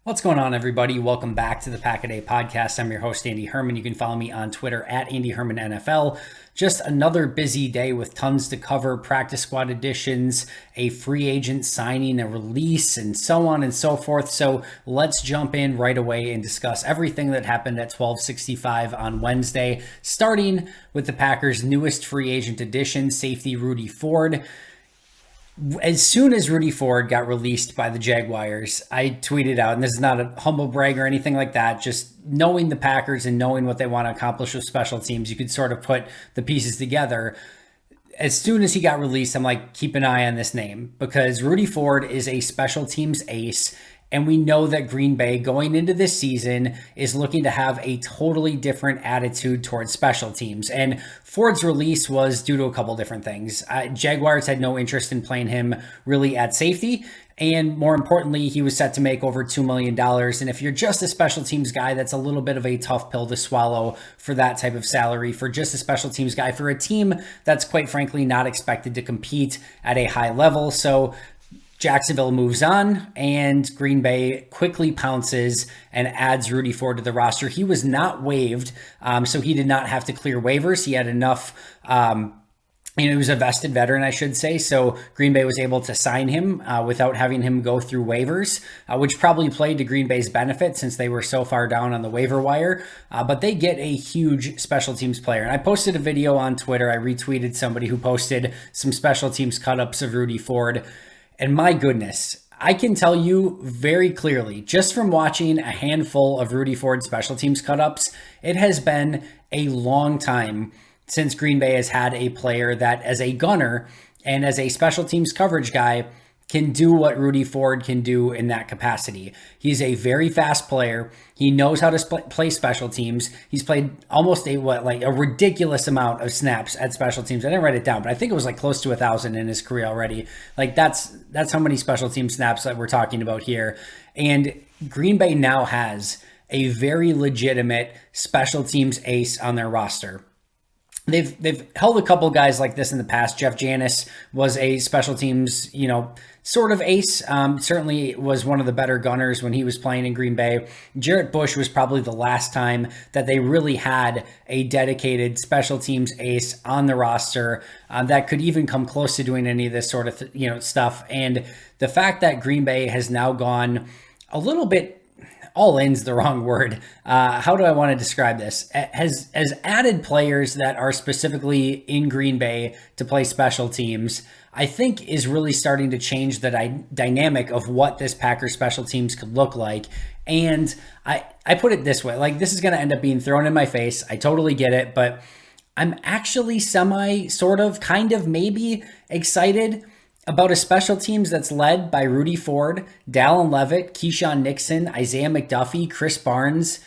What's going on, everybody? Welcome back to the Pack a Day podcast. I'm your host, Andy Herman. You can follow me on Twitter at Andy Herman NFL. Just another busy day with tons to cover, practice squad additions, a free agent signing, a release, and so on and so forth. So let's jump in right away and discuss everything that happened at 12:65 on Wednesday, starting with the Packers' newest free agent addition, safety Rudy Ford. As soon as Rudy Ford got released by the Jaguars, I tweeted out, and this is not a humble brag or anything like that, just knowing the Packers and knowing what they want to accomplish with special teams, you could sort of put the pieces together. As soon as he got released, I'm like, keep an eye on this name, because Rudy Ford is a special teams ace. And we know that Green Bay going into this season is looking to have a totally different attitude towards special teams. And Ford's release was due to a couple different things. Jaguars had no interest in playing him really at safety. And more importantly, he was set to make over $2 million. And if you're just a special teams guy, that's a little bit of a tough pill to swallow for that type of salary for just a special teams guy for a team that's quite frankly not expected to compete at a high level. So Jacksonville moves on, and Green Bay quickly pounces and adds Rudy Ford to the roster. He was not waived, so he did not have to clear waivers. He had enough, he was a vested veteran, I should say, so Green Bay was able to sign him without having him go through waivers, which probably played to Green Bay's benefit since they were so far down on the waiver wire. But they get a huge special teams player. And I posted a video on Twitter. I retweeted somebody who posted some special teams cut-ups of Rudy Ford. And my goodness, I can tell you very clearly, just from watching a handful of Rudy Ford special teams cut-ups, it has been a long time since Green Bay has had a player that as a gunner and as a special teams coverage guy can do what Rudy Ford can do in that capacity. He's a very fast player. He knows how to play special teams. He's played almost a ridiculous amount of snaps at special teams. I didn't write it down, but I think it was like close to 1,000 in his career already. Like that's how many special team snaps that we're talking about here. And Green Bay now has a very legitimate special teams ace on their roster. They've held a couple guys like this in the past. Jeff Janis was a special teams, sort of ace. Certainly was one of the better gunners when he was playing in Green Bay. Jarrett Bush was probably the last time that they really had a dedicated special teams ace on the roster that could even come close to doing any of this sort of stuff. And the fact that Green Bay has now gone a little bit, all in's the wrong word. How do I want to describe this? Has added players that are specifically in Green Bay to play special teams, I think is really starting to change the dynamic of what this Packers special teams could look like. And I put it this way, like this is going to end up being thrown in my face. I totally get it, but I'm actually kind of maybe excited about a special teams that's led by Rudy Ford, Dallin Leavitt, Keyshawn Nixon, Isaiah McDuffie, Chris Barnes,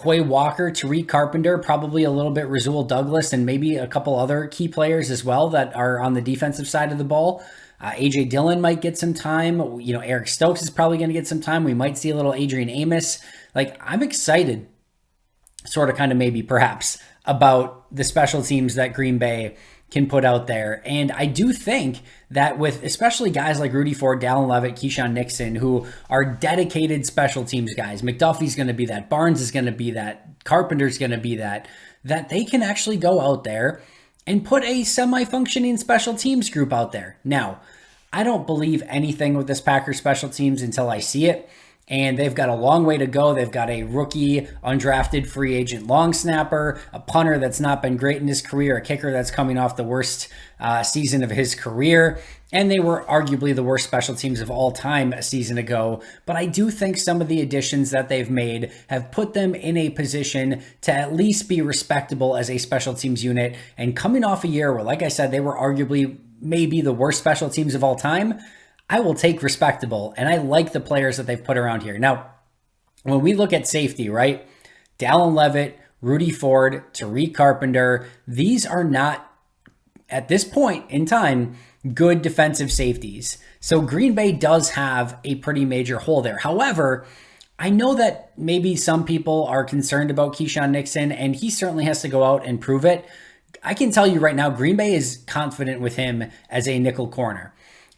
Quay Walker, Tariq Carpenter, probably a little bit Rasul Douglas, and maybe a couple other key players as well that are on the defensive side of the ball. AJ Dillon might get some time. Eric Stokes is probably going to get some time. We might see a little Adrian Amos. Like, I'm excited, maybe perhaps, about the special teams that Green Bay can put out there. And I do think that with especially guys like Rudy Ford, Dallin Leavitt, Keyshawn Nixon, who are dedicated special teams guys, McDuffie's going to be that, Barnes is going to be that, Carpenter's going to be that they can actually go out there and put a semi-functioning special teams group out there. Now, I don't believe anything with this Packers special teams until I see it. And they've got a long way to go. They've got a rookie, undrafted free agent long snapper, a punter that's not been great in his career, a kicker that's coming off the worst season of his career. And they were arguably the worst special teams of all time a season ago. But I do think some of the additions that they've made have put them in a position to at least be respectable as a special teams unit. And coming off a year where, like I said, they were arguably maybe the worst special teams of all time, I will take respectable, and I like the players that they've put around here. Now, when we look at safety, right? Dallin Leavitt, Rudy Ford, Tariq Carpenter, these are not, at this point in time, good defensive safeties. So Green Bay does have a pretty major hole there. However, I know that maybe some people are concerned about Keyshawn Nixon, and he certainly has to go out and prove it. I can tell you right now, Green Bay is confident with him as a nickel corner.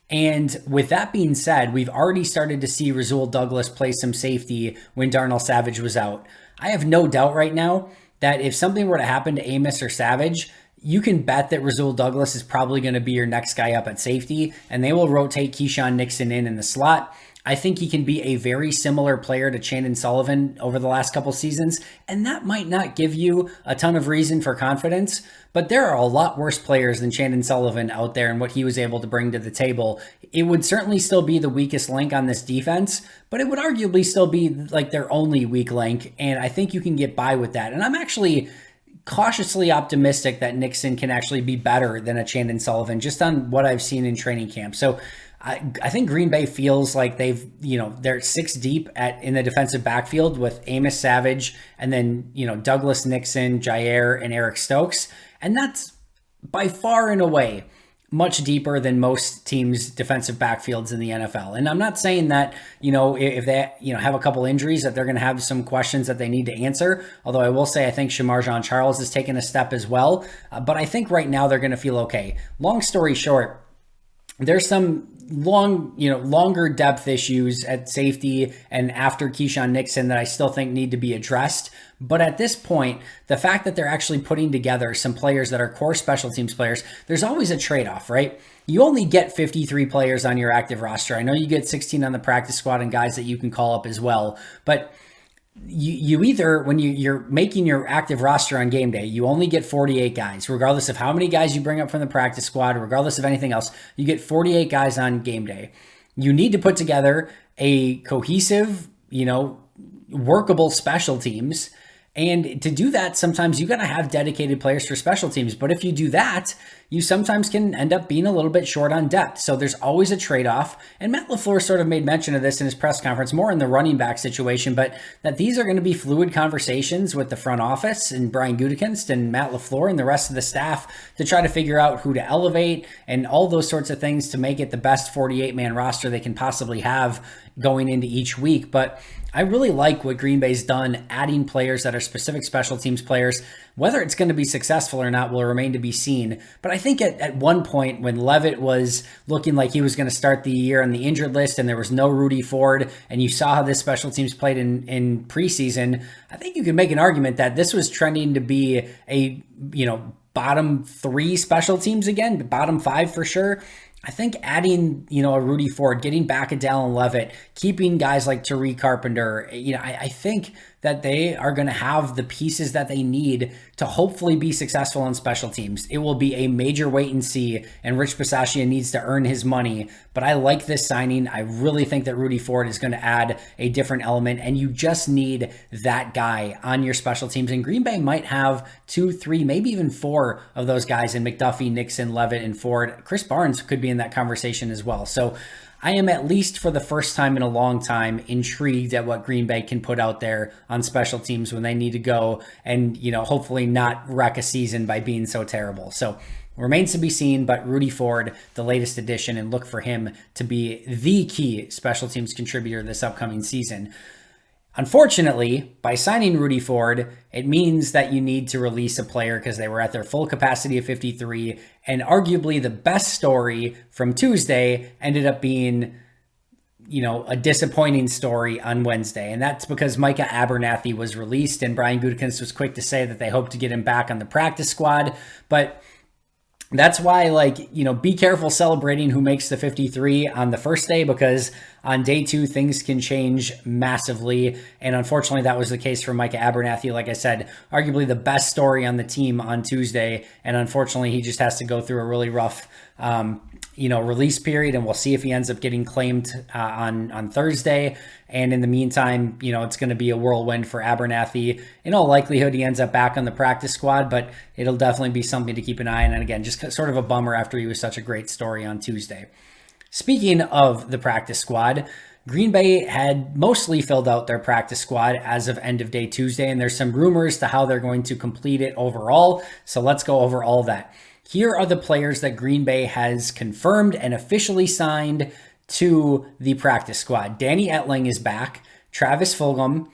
And with that being said, we've already started to see Rasul Douglas play some safety when Darnell Savage was out. I have no doubt right now that if something were to happen to Amos or Savage, you can bet that Rasul Douglas is probably going to be your next guy up at safety, and they will rotate Keyshawn Nixon in the slot. I think he can be a very similar player to Chandon Sullivan over the last couple seasons, and that might not give you a ton of reason for confidence, but there are a lot worse players than Chandon Sullivan out there and what he was able to bring to the table. It would certainly still be the weakest link on this defense, but it would arguably still be like their only weak link, and I think you can get by with that. And I'm actually cautiously optimistic that Nixon can actually be better than a Chandon Sullivan just on what I've seen in training camp. So I think Green Bay feels like they're 6 deep in the defensive backfield with Amos Savage and then, Douglas Nixon, Jair, and Eric Stokes. And that's by far and away much deeper than most teams' defensive backfields in the NFL. And I'm not saying that, if they, have a couple injuries that they're going to have some questions that they need to answer. Although I will say, I think Shamar Jean-Charles has taken a step as well. But I think right now they're going to feel okay. Long story short, there's some longer depth issues at safety and after Keyshawn Nixon that I still think need to be addressed. But at this point, the fact that they're actually putting together some players that are core special teams players, there's always a trade-off, right? You only get 53 players on your active roster. I know you get 16 on the practice squad and guys that you can call up as well, but you either, when you're making your active roster on game day, you only get 48 guys, regardless of how many guys you bring up from the practice squad, regardless of anything else, you get 48 guys on game day. You need to put together a cohesive, workable special teams. And to do that, sometimes you got to have dedicated players for special teams. But if you do that, you sometimes can end up being a little bit short on depth. So there's always a trade-off. And Matt LaFleur sort of made mention of this in his press conference, more in the running back situation, but that these are going to be fluid conversations with the front office and Brian Gutekunst and Matt LaFleur and the rest of the staff to try to figure out who to elevate and all those sorts of things to make it the best 48-man roster they can possibly have going into each week. But I really like what Green Bay's done, adding players that are specific special teams players. Whether it's going to be successful or not will remain to be seen. But I think at one point when Levitt was looking like he was going to start the year on the injured list and there was no Rudy Ford, and you saw how this special teams played in preseason, I think you could make an argument that this was trending to be a, bottom 3 special teams again, bottom 5 for sure. I think adding, a Rudy Ford, getting back a Dallin Levitt, keeping guys like Tariq Carpenter, I think that they are going to have the pieces that they need to hopefully be successful on special teams. It will be a major wait and see, and Rich Bisaccia needs to earn his money. But I like this signing. I really think that Rudy Ford is going to add a different element, and you just need that guy on your special teams. And Green Bay might have 2, 3, maybe even 4 of those guys in McDuffie, Nixon, Levitt, and Ford. Chris Barnes could be in that conversation as well. So I am, at least for the first time in a long time, intrigued at what Green Bay can put out there on special teams when they need to go and, hopefully not wreck a season by being so terrible. So remains to be seen, but Rudy Ford, the latest addition, and look for him to be the key special teams contributor this upcoming season. Unfortunately, by signing Rudy Ford, it means that you need to release a player because they were at their full capacity of 53, and arguably the best story from Tuesday ended up being, a disappointing story on Wednesday. And that's because Micah Abernathy was released, and Brian Gutekunst was quick to say that they hope to get him back on the practice squad. But that's why, be careful celebrating who makes the 53 on the first day, because on day 2, things can change massively. And unfortunately, that was the case for Micah Abernathy. Like I said, arguably the best story on the team on Tuesday. And unfortunately, he just has to go through a really rough, release period. And we'll see if he ends up getting claimed on Thursday. And in the meantime, it's going to be a whirlwind for Abernathy. In all likelihood, he ends up back on the practice squad, but it'll definitely be something to keep an eye on. And again, just sort of a bummer after he was such a great story on Tuesday. Speaking of the practice squad, Green Bay had mostly filled out their practice squad as of end of day Tuesday, and there's some rumors to how they're going to complete it overall. So let's go over all that. Here are the players that Green Bay has confirmed and officially signed to the practice squad. Danny Etling is back. Travis Fulgham,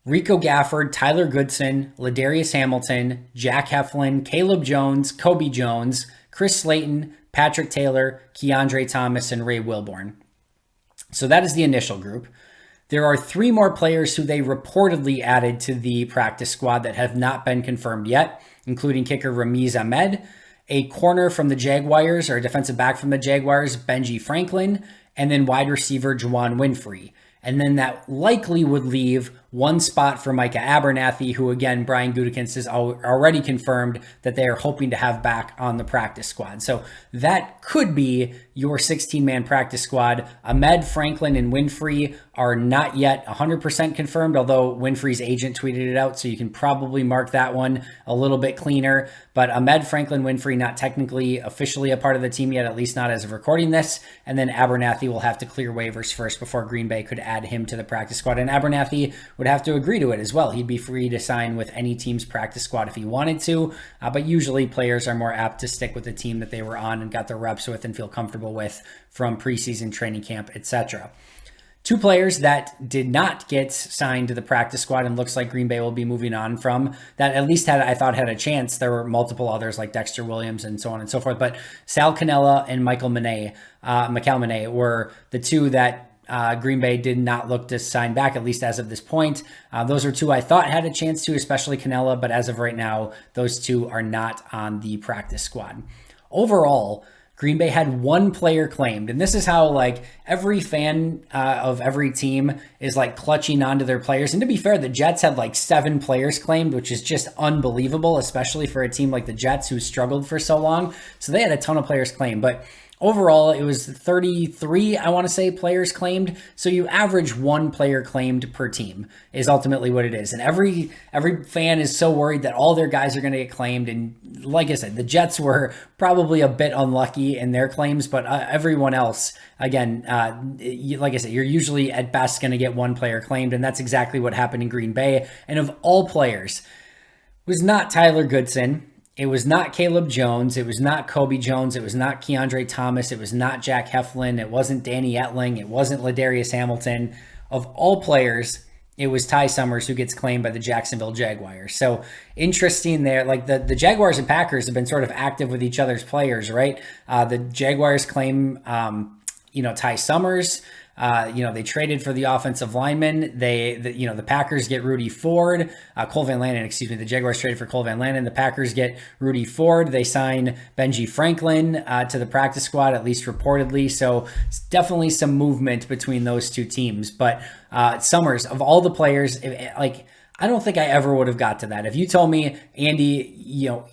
Rico Gafford, Tyler Goodson, Ladarius Hamilton, Jack Heflin, Caleb Jones, Kobe Jones, Chris Slayton, Patrick Taylor, Keandre Thomas, and Ray Wilborn. So that is the initial group. There are 3 more players who they reportedly added to the practice squad that have not been confirmed yet, including kicker Ramiz Ahmed, a corner from the Jaguars, or a defensive back from the Jaguars, Benji Franklin, and then wide receiver Juwan Winfrey. And then that likely would leave one spot for Micah Abernathy, who again, Brian Gutekunst has already confirmed that they are hoping to have back on the practice squad. So that could be your 16-man practice squad. Ahmed, Franklin, and Winfrey are not yet 100% confirmed, although Winfrey's agent tweeted it out, so you can probably mark that one a little bit cleaner. But Ahmed, Franklin, Winfrey not technically officially a part of the team yet, at least not as of recording this. And then Abernathy will have to clear waivers first before Green Bay could add him to the practice squad. And Abernathy would have to agree to it as well. He'd be free to sign with any team's practice squad if he wanted to, but usually players are more apt to stick with the team that they were on and got their reps with and feel comfortable with from preseason training camp, etc. 2 players that did not get signed to the practice squad and looks like Green Bay will be moving on from, that at least I thought had a chance. There were multiple others like Dexter Williams and so on and so forth, but Sal Cannella and Michael Manet were the 2 that Green Bay did not look to sign back, at least as of this point. Those are 2 I thought had a chance to, especially Cannella, but as of right now, those 2 are not on the practice squad. Overall, Green Bay had 1 player claimed, and this is how like every fan of every team is like clutching onto their players. And to be fair, the Jets had like 7 players claimed, which is just unbelievable, especially for a team like the Jets who struggled for so long. So they had a ton of players claimed, but overall, it was 33, I want to say, players claimed. So you average 1 player claimed per team is ultimately what it is. And every fan is so worried that all their guys are going to get claimed. And like I said, the Jets were probably a bit unlucky in their claims, but everyone else, again, like I said, you're usually at best going to get 1 player claimed. And that's exactly what happened in Green Bay. And of all players, it was not Tyler Goodson. It was not Caleb Jones. It was not Kobe Jones. It was not Keandre Thomas. It was not Jack Heflin. It wasn't Danny Etling. It wasn't Ladarius Hamilton. Of all players, it was Ty Summers who gets claimed by the Jacksonville Jaguars. So interesting there. Like the Jaguars and Packers have been sort of active with each other's players, right? The Jaguars claim, Ty Summers. They traded for the offensive lineman. The Packers get Rudy Ford, Cole Van Lanen, the Jaguars traded for Cole Van Lanen. The Packers get Rudy Ford. They sign Benji Franklin to the practice squad, at least reportedly. So it's definitely some movement between those 2 teams. But Summers, of all the players, I don't think I ever would have got to that. If you told me, Andy,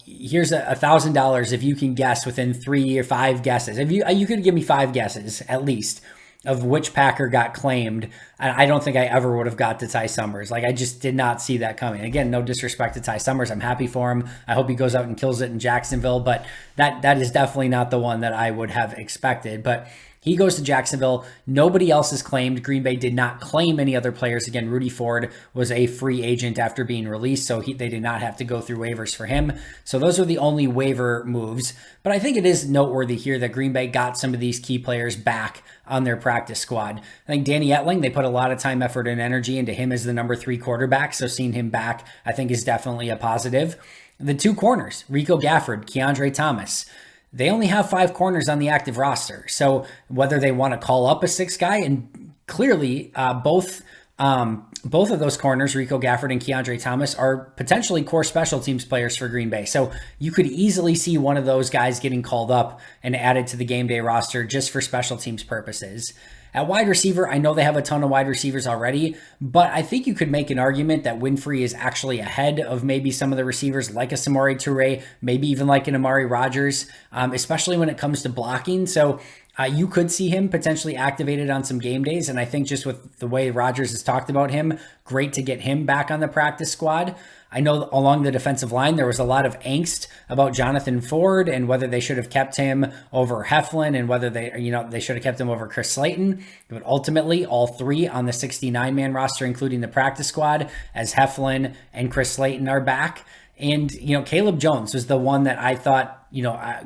here's $1,000 if you can guess within 3 or 5 guesses. If you could give me 5 guesses at least of which Packer got claimed, I don't think I ever would have got to Ty Summers. Like, I just did not see that coming. Again, no disrespect to Ty Summers. I'm happy for him. I hope he goes out and kills it in Jacksonville, but that is definitely not the one that I would have expected. But he goes to Jacksonville. Nobody else is claimed. Green Bay did not claim any other players. Again, Rudy Ford was a free agent after being released, so they did not have to go through waivers for him. So those are the only waiver moves. But I think it is noteworthy here that Green Bay got some of these key players back on their practice squad. I think Danny Etling, they put a lot of time, effort, and energy into him as the number 3 quarterback, so seeing him back, I think, is definitely a positive. The 2 corners, Rico Gafford, Keandre Thomas, they only have 5 corners on the active roster. So whether they want to call up a 6th guy, and clearly both of those corners, Rico Gafford and Keandre Thomas, are potentially core special teams players for Green Bay. So you could easily see one of those guys getting called up and added to the game day roster just for special teams purposes. At wide receiver, I know they have a ton of wide receivers already, but I think you could make an argument that Winfrey is actually ahead of maybe some of the receivers like a Samori Toure, maybe even like an Amari Rodgers, especially when it comes to blocking. So you could see him potentially activated on some game days. And I think just with the way Rodgers has talked about him, great to get him back on the practice squad. I know along the defensive line, there was a lot of angst about Jonathan Ford and whether they should have kept him over Heflin and whether they should have kept him over Chris Slayton. But ultimately, all 3 on the 69-man roster, including the practice squad, as Heflin and Chris Slayton are back. And, Caleb Jones was the one that I thought,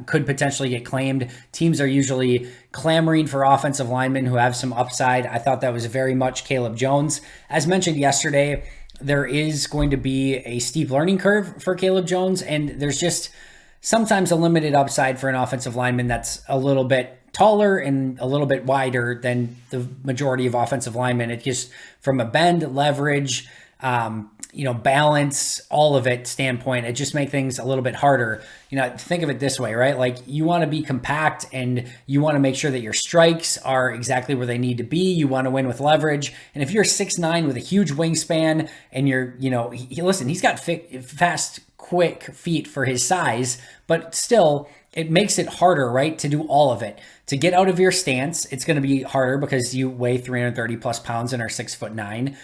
could potentially get claimed. Teams are usually clamoring for offensive linemen who have some upside. I thought that was very much Caleb Jones. As mentioned yesterday, there is going to be a steep learning curve for Caleb Jones, and there's just sometimes a limited upside for an offensive lineman that's a little bit taller and a little bit wider than the majority of offensive linemen. It just, from a bend, leverage, balance, all of it standpoint, it just makes things a little bit harder. Think of it this way, right? Like, you want to be compact and you want to make sure that your strikes are exactly where they need to be. You want to win with leverage. And if you're 6'9" with a huge wingspan and you're, he's got fast, quick feet for his size, but still it makes it harder, right? To do all of it. To get out of your stance, it's going to be harder because you weigh 330 plus pounds and are 6'9".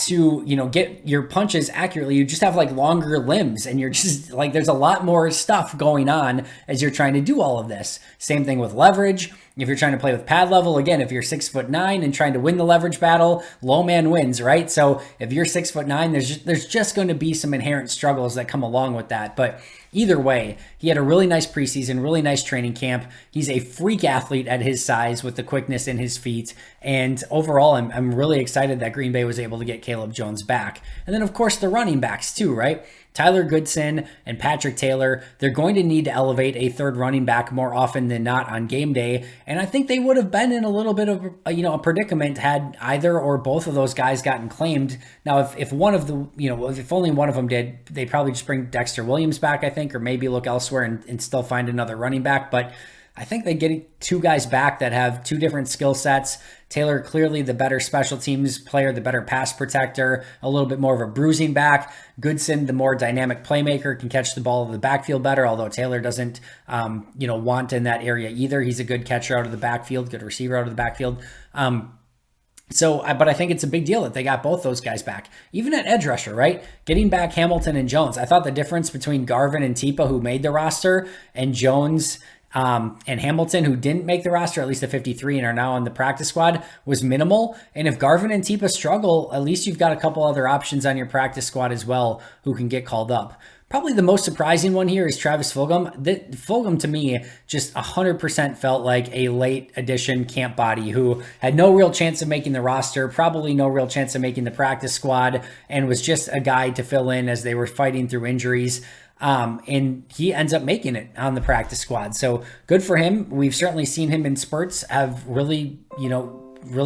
To get your punches accurately, you just have like longer limbs, and you're just like, there's a lot more stuff going on as you're trying to do all of this. Same thing with leverage. If you're trying to play with pad level, again, if you're 6'9" and trying to win the leverage battle, low man wins, right? So if you're 6'9", there's just going to be some inherent struggles that come along with that. But either way, he had a really nice preseason, really nice training camp. He's a freak athlete at his size with the quickness in his feet. And overall, I'm really excited that Green Bay was able to get Caleb Jones back. And then, of course, the running backs too, right? Tyler Goodson and Patrick Taylor, they're going to need to elevate a third running back more often than not on game day. And I think they would have been in a little bit of a predicament had either or both of those guys gotten claimed. Now, if one of the, if only one of them did, they probably just bring Dexter Williams back, I think, or maybe look elsewhere and still find another running back. But I think they get two guys back that have two different skill sets. Taylor, clearly the better special teams player, the better pass protector, a little bit more of a bruising back. Goodson, the more dynamic playmaker, can catch the ball in the backfield better, although Taylor doesn't, want in that area either. He's a good catcher out of the backfield, good receiver out of the backfield. But I think it's a big deal that they got both those guys back. Even at edge rusher, right? Getting back Hamilton and Jones. I thought the difference between Garvin and Tipa, who made the roster, and Jones and Hamilton, who didn't make the roster, at least at 53, and are now on the practice squad, was minimal. And if Garvin and Tipa struggle, at least you've got a couple other options on your practice squad as well who can get called up. Probably the most surprising one here is Travis Fulgham. Fulgham, to me, just 100% felt like a late addition camp body who had no real chance of making the roster, probably no real chance of making the practice squad, and was just a guy to fill in as they were fighting through injuries. And he ends up making it on the practice squad. So good for him. We've certainly seen him in spurts have really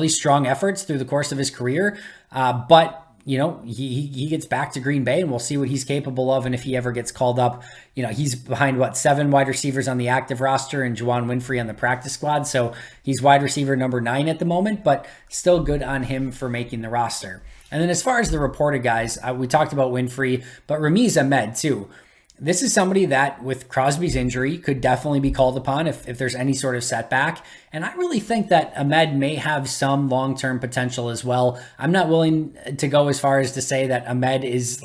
strong efforts through the course of his career. But he gets back to Green Bay, and we'll see what he's capable of. And if he ever gets called up, he's behind 7 wide receivers on the active roster and Juwan Winfrey on the practice squad. So he's wide receiver number 9 at the moment, but still good on him for making the roster. And then as far as the reported guys, we talked about Winfrey, but Ramiz Ahmed too. This is somebody that, with Crosby's injury, could definitely be called upon if there's any sort of setback. And I really think that Ahmed may have some long-term potential as well. I'm not willing to go as far as to say that Ahmed is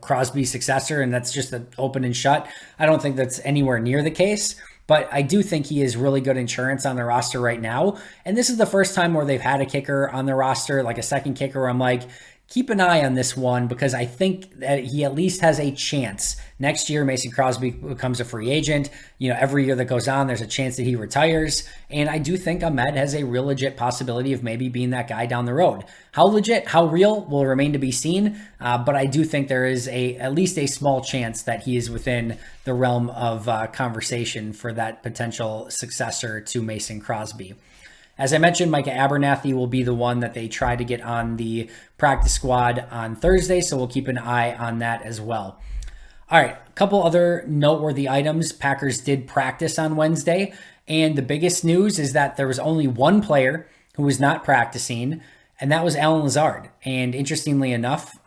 Crosby's successor and that's just an open and shut. I don't think that's anywhere near the case. But I do think he is really good insurance on the roster right now. And this is the first time where they've had a kicker on the roster, like a second kicker, where I'm like, keep an eye on this one, because I think that he at least has a chance. Next year, Mason Crosby becomes a free agent. Every year that goes on, there's a chance that he retires. And I do think Ahmed has a real legit possibility of maybe being that guy down the road. How legit, how real will remain to be seen. But I do think there is at least a small chance that he is within the realm of conversation for that potential successor to Mason Crosby. As I mentioned, Micah Abernathy will be the one that they try to get on the practice squad on Thursday, so we'll keep an eye on that as well. All right, a couple other noteworthy items. Packers did practice on Wednesday, and the biggest news is that there was only one player who was not practicing, and that was Allen Lazard. And interestingly enough,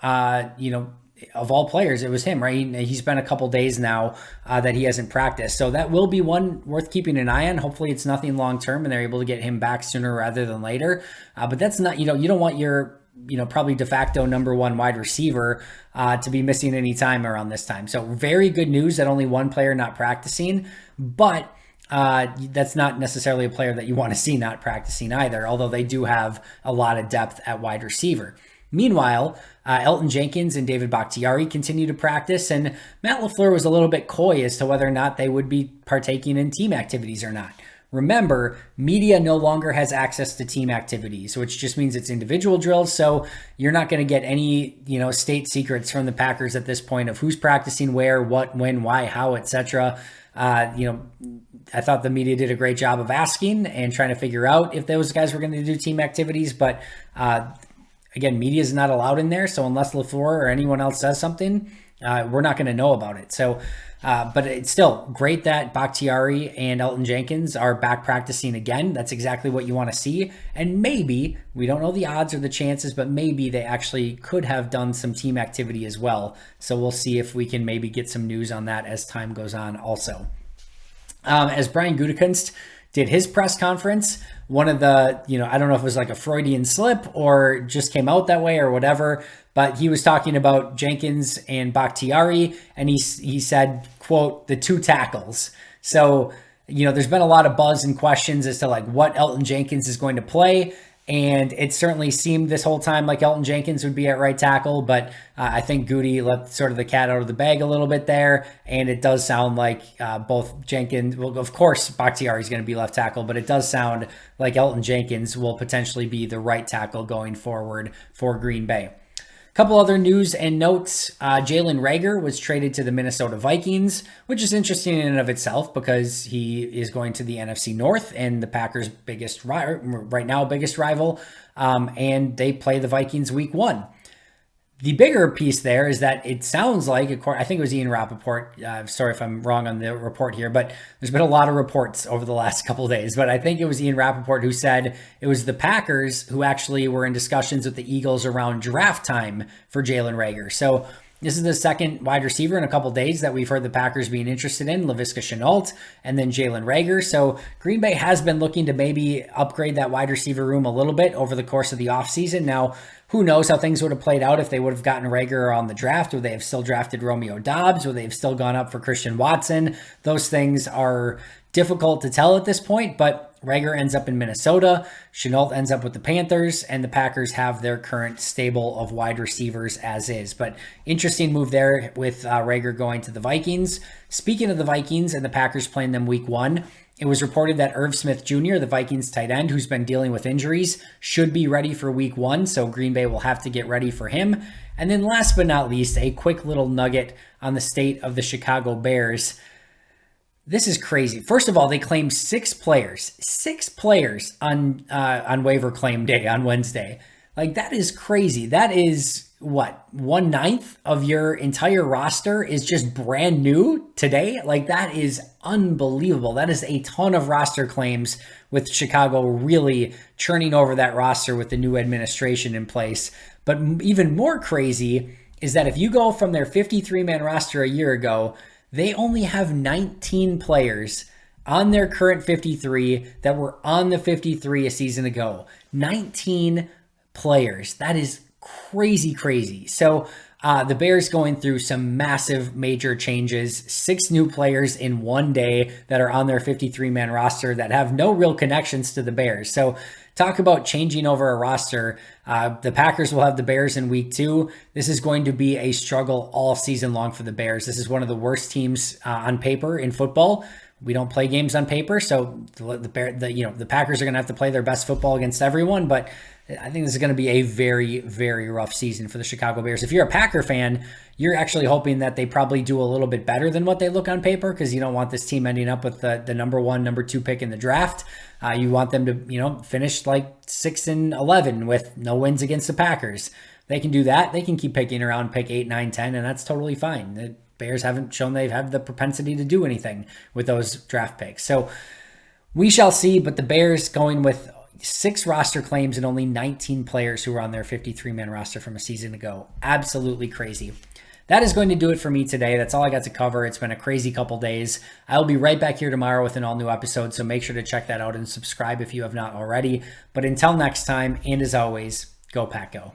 of all players, it was him, right? He's been a couple days now that he hasn't practiced. So that will be one worth keeping an eye on. Hopefully it's nothing long-term and they're able to get him back sooner rather than later. But that's not, you don't want your, probably de facto number 1 wide receiver to be missing any time around this time. So very good news that only one player not practicing, but that's not necessarily a player that you want to see not practicing either, although they do have a lot of depth at wide receiver. Meanwhile, Elton Jenkins and David Bakhtiari continue to practice, and Matt LaFleur was a little bit coy as to whether or not they would be partaking in team activities or not. remember, media no longer has access to team activities, which just means it's individual drills. So you're not going to get any, state secrets from the Packers at this point of who's practicing where, what, when, why, how, etc. I thought the media did a great job of asking and trying to figure out if those guys were going to do team activities. But again, media is not allowed in there. So unless LaFleur or anyone else says something, we're not going to know about it. So, but it's still great that Bakhtiari and Elton Jenkins are back practicing again. That's exactly what you want to see. And maybe, we don't know the odds or the chances, but maybe they actually could have done some team activity as well. So we'll see if we can maybe get some news on that as time goes on also. As Brian Gutekunst did his press conference, one of the, I don't know if it was like a Freudian slip or just came out that way or whatever, but he was talking about Jenkins and Bakhtiari, and he said, quote, the two tackles. So, there's been a lot of buzz and questions as to like what Elton Jenkins is going to play. And it certainly seemed this whole time like Elton Jenkins would be at right tackle, but I think Goody let sort of the cat out of the bag a little bit there. And it does sound like both Jenkins, well, of course, Bakhtiari is going to be left tackle, but it does sound like Elton Jenkins will potentially be the right tackle going forward for Green Bay. Couple other news and notes. Jalen Reagor was traded to the Minnesota Vikings, which is interesting in and of itself because he is going to the NFC North and the Packers' biggest rival. And they play the Vikings week 1. The bigger piece there is that it sounds like, I think it was Ian Rappaport, sorry if I'm wrong on the report here, but there's been a lot of reports over the last couple of days, but I think it was Ian Rappaport who said it was the Packers who actually were in discussions with the Eagles around draft time for Jalen Reagor. So this is the second wide receiver in a couple of days that we've heard the Packers being interested in, Laviska Shenault and then Jalen Reagor. So Green Bay has been looking to maybe upgrade that wide receiver room a little bit over the course of the offseason. Now, who knows how things would have played out if they would have gotten Reagor on the draft? Would they have still drafted Romeo Doubs? Would they have still gone up for Christian Watson? Those things are difficult to tell at this point, but Reagor ends up in Minnesota, Shenault ends up with the Panthers, and the Packers have their current stable of wide receivers as is. But interesting move there with Reagor going to the Vikings. Speaking of the Vikings and the Packers playing them week 1, it was reported that Irv Smith Jr., the Vikings tight end, who's been dealing with injuries, should be ready for week 1, so Green Bay will have to get ready for him. And then last but not least, a quick little nugget on the state of the Chicago Bears. This is crazy. First of all, they claimed 6 players on waiver claim day on Wednesday. Like, that is crazy. That is what, 1/9 of your entire roster is just brand new today? Like, that is unbelievable. That is a ton of roster claims with Chicago really churning over that roster with the new administration in place. But even more crazy is that if you go from their 53-man roster a year ago, they only have 19 players on their current 53 that were on the 53 a season ago. 19 players. That is crazy. So the Bears going through some massive major changes, 6 new players in one day that are on their 53-man roster that have no real connections to the Bears. So talk about changing over a roster. The Packers will have the Bears in week 2. This is going to be a struggle all season long for the Bears. This is one of the worst teams on paper in football. We don't play games on paper, so the Packers are going to have to play their best football against everyone, but I think this is going to be a very, very rough season for the Chicago Bears. If you're a Packer fan, you're actually hoping that they probably do a little bit better than what they look on paper because you don't want this team ending up with the number 1, number 2 pick in the draft. You want them to, finish like 6-11 with no wins against the Packers. They can do that. They can keep picking around pick 8, 9, 10, and that's totally fine. The Bears haven't shown they have the propensity to do anything with those draft picks. So we shall see, but the Bears going with 6 roster claims and only 19 players who were on their 53-man roster from a season ago. Absolutely crazy. That is going to do it for me today. That's all I got to cover. It's been a crazy couple days. I'll be right back here tomorrow with an all-new episode, so make sure to check that out and subscribe if you have not already. But until next time, and as always, go Pack Go.